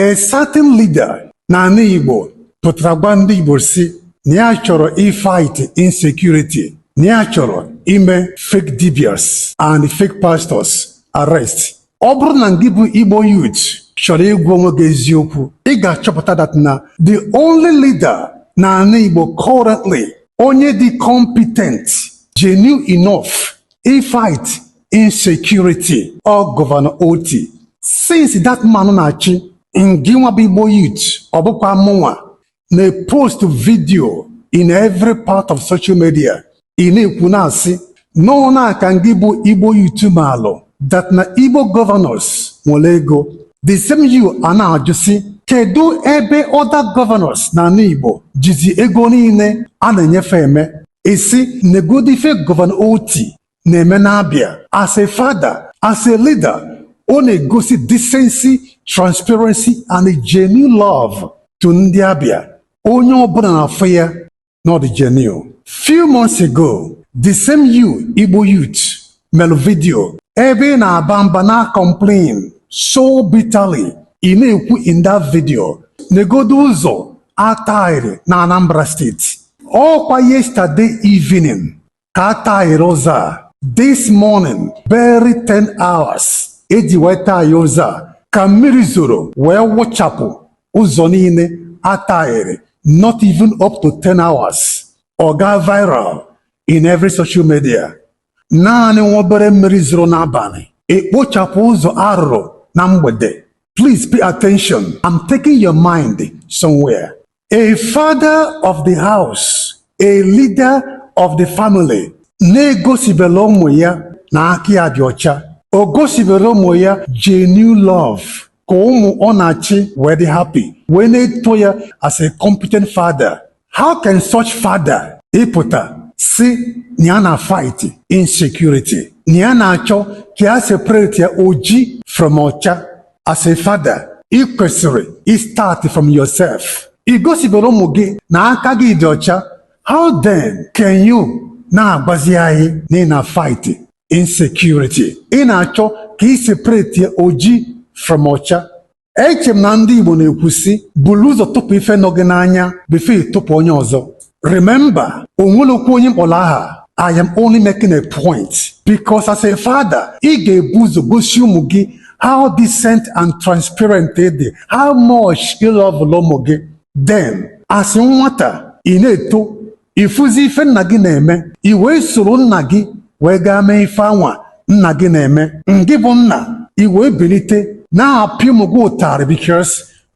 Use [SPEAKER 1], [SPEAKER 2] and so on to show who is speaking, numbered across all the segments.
[SPEAKER 1] A certain leader n'ala Igbo pụtara gwa ndị Igbo si na ya chọrọ fight insecurity, na ya chọrọ ime fake dibias and fake pastors arrest. Ọ bụrụ na gị bụ Igbo youth chọrọ ịgwa onwe gị eziokwu, ị ga-achọpụta that na the only leader n'ala Igbo currently, onye dị competent, genuine enough fight insecurity or Governor Oti. Since that man na-achị, ngị nwa bụ Igbo youth, ọ bụkwa mụnwa, na-post video in every part of social media. Ị na-ekwu na-asị no na ka ngị bụ Igbo youth maalụ that na Igbo governors nwere ego. The same you a na-ajụ sị kedu ebe other governors na Igbo jizi ego niile a na-enyefe eme? Isi negodi ife Governor Oti na-eme n'Abia. As a father, as a leader, ọ na-egosi decency, transparency and a genuine love to ndị Abia. Onye ọbụla na-afụ ya na ọ dị genuine. Few months ago, the same you, Igbo youth, mere video ebe na-aba mba na complain so bitterly. Ị na-ekwu in that video negodo ụzọ atahiri na Anambra State. Ọkwa yesterday evening ka atahiri ụzọ a. This morning, very 10 hours, eji weta ya ụzọ a ka mmiri zoro wee wụchapụ ụzọ niile atahiri. Not even up to 10 hours. Ọ ga viral in every social media. Naanị nwa obere mmiri zoro n'abalị ekpochapụ ụzọ arụrụ na mgbede. Please pay attention. I'm taking your mind somewhere. A father of the house, a leader of the family, na-egosibela ụmụ ya na aka ya dị ọcha. O gosibela ụmụ ya genuine love ka ụmụ ọ na-achị wee dị happy, wee na-eto ya as a competent father. How can such father ịpụta si na ya na fight insecurity, na ya na-achọ ka ya separate ya oji from ọcha? As a father, ị kwesịrị start from yourself. Ị gosibere ụmụ gị na aka gị dị ọcha. How then can you na-agbazi anyị na ị na fight insecurity? Ị na-achọ ka ị separate oji from ọcha. Eche m na ndị Igbo na-ekwusi bulu ụzọ tụpụ ife nọ gị n'anya before ịtụpụ onye ọzọ. Remember, onwelokwu onye mkpọrọ aha. I am only making a point because as a father, ị ga-ebu ụzọ gosi ụmụ gị how decent and transparent they dey, how much you love ụmụ gị. Then, as nwata, ị na-eto, ịfụzi ife nna gị na-eme, ị wee soro nna gị wee gaa mee ife anwa nna gị na-eme. Ngị bụ nna, ị wee bilite na-apịa ụmụ gị ụtarị because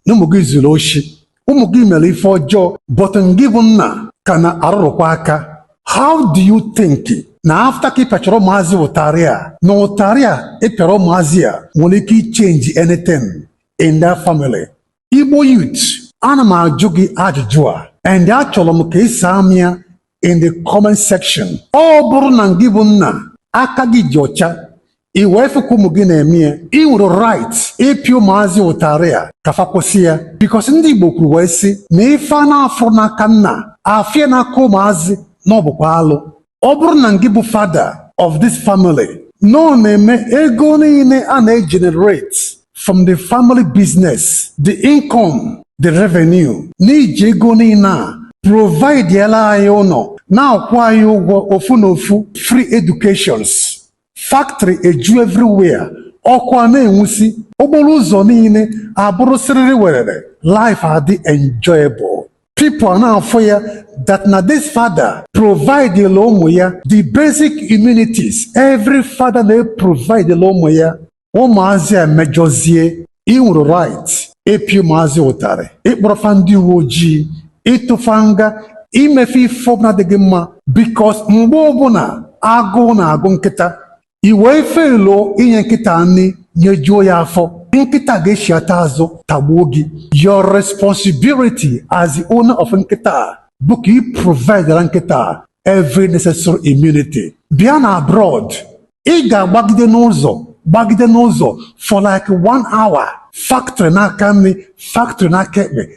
[SPEAKER 1] na ụmụ gị zuru oshi, ụmụ gị mere ife ọjọọ, but ngị bụ nna ka na arụrụkwa aka. How do you think na after ka ị pịachara ụmụazị ụtarị a, na ụtarị a ị pịara ụmụazị a nwere ike change anything in that family? Igbo youth, ana m ajụ gị ajụjụ a, and achọrọ m ka ị saa m ya in the comment section. Ọ bụrụ na gị bụ nna aka gị dị ọcha, ị wee fụkwa ụmụ gị na-eme ya, ị nwere right ịpịa ụmụazị ụtarị a ka fa kwụsị ya, because ndị Igbo kwuru wee sị na ife a na-afụ n'aka nna afịa n'aka ụmụazị na ọ bụkwa alụ. Ọ bụrụ na gị bụ father of this family, no na-eme ego niile a na-egenerate from the family business, the income, the revenue, n'iji ego niile a provide yala anyị ụlọ, na-akwụ anyị ụgwọ ofu na ofu, free educations, factory eju everywhere, ọkwa na-enwusi, okporo ụzọ niile abụrụ siriri werere, life adị enjoyable. People are now for ya that na this father provide the ụmụ ya the basic immunities. Every father na provide the ụmụ ya. Ụmụazị a mejozie, ị nwere right ịpịa ụmụazị ụtarị, ịkpọrọfa ndị uwe ojii, ịtụfa nga, imefe ife ọbụla dị gị mma, because mgbe ọbụla agụụ na-agụ nkịta, i wee felo inye nkịta nri nyejuo ya afọ, nkịta ga-echiata azụ tagbuo gị. Your responsibility as the owner of nkịta bụ ka ị provide nkịta every necessary immunity. Bịa na abroad, ị ga-agbagide n'ụzọ for like 1 hour. Factory n'aka nri, factory n'aka ekpe,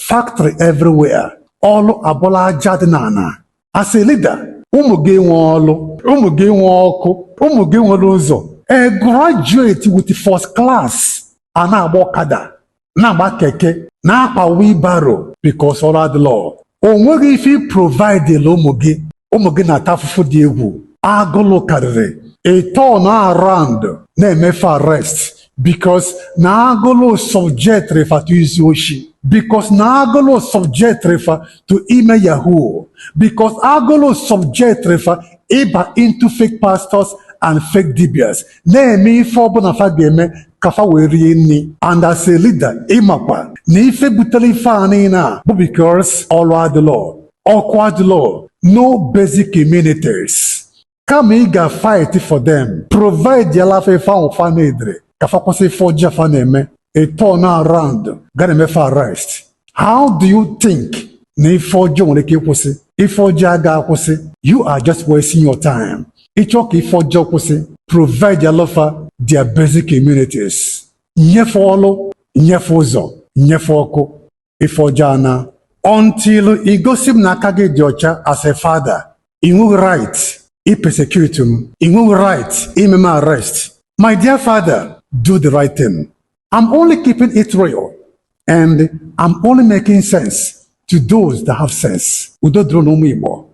[SPEAKER 1] factory everywhere. Ọlụ abụla aja dị n'ala. As a leader, ụmụ gị nwe ọlụ, ụmụ gị nwe ọkụ, ụmụ gị nwere ụzọ. A graduate with first class a na-agba ọkada, na-agba keke, na-akpa wheelbarrow because ọrụ adịlọ. O nweghị ife provide ụmụ gị na-ata afụfụ dị egwu. Agụlụ karịrị. A turn around na-emefe arrest because na agụlụ subject refer to izu oshi, because na agụlụ subject refer to ime yahoo, because agụlụ subject refer ịba into fake pastors and fake dibias, na-eme ife ọbụla fa ga-eme ka fa wee rie nri. And as a leader, ịmakwa na ife butere ife a niile a bụ because ọrụ adịlọ, ọkụ adịlọ, no basic amenities. Kama ị ga-fight for them, provide yala fa ife ahụ fa na-edere ka fa kwụsị ife ọjọọ fa na-eme. A turn around ga na-emefe arrest. How do you think na ife ọjọọ nwere ike ịkwụsị? Ife ọjọọ agaghị akwụsị. You are just wasting your time. Ịchọ ka ife ọjọọ kwụsị, provide yala fa their basic amenities. Nyefe ọlụ, nyefe ụzọ, nyefe ọkụ. Ife ọjọọ na until ị gosi m na aka gị dị ọcha as a father, ị nweghị right I persecute him. In no right, in arrest. My dear father, do the right thing. I'm only keeping it real. And I'm only making sense to those that have sense. Udo drono Igbo.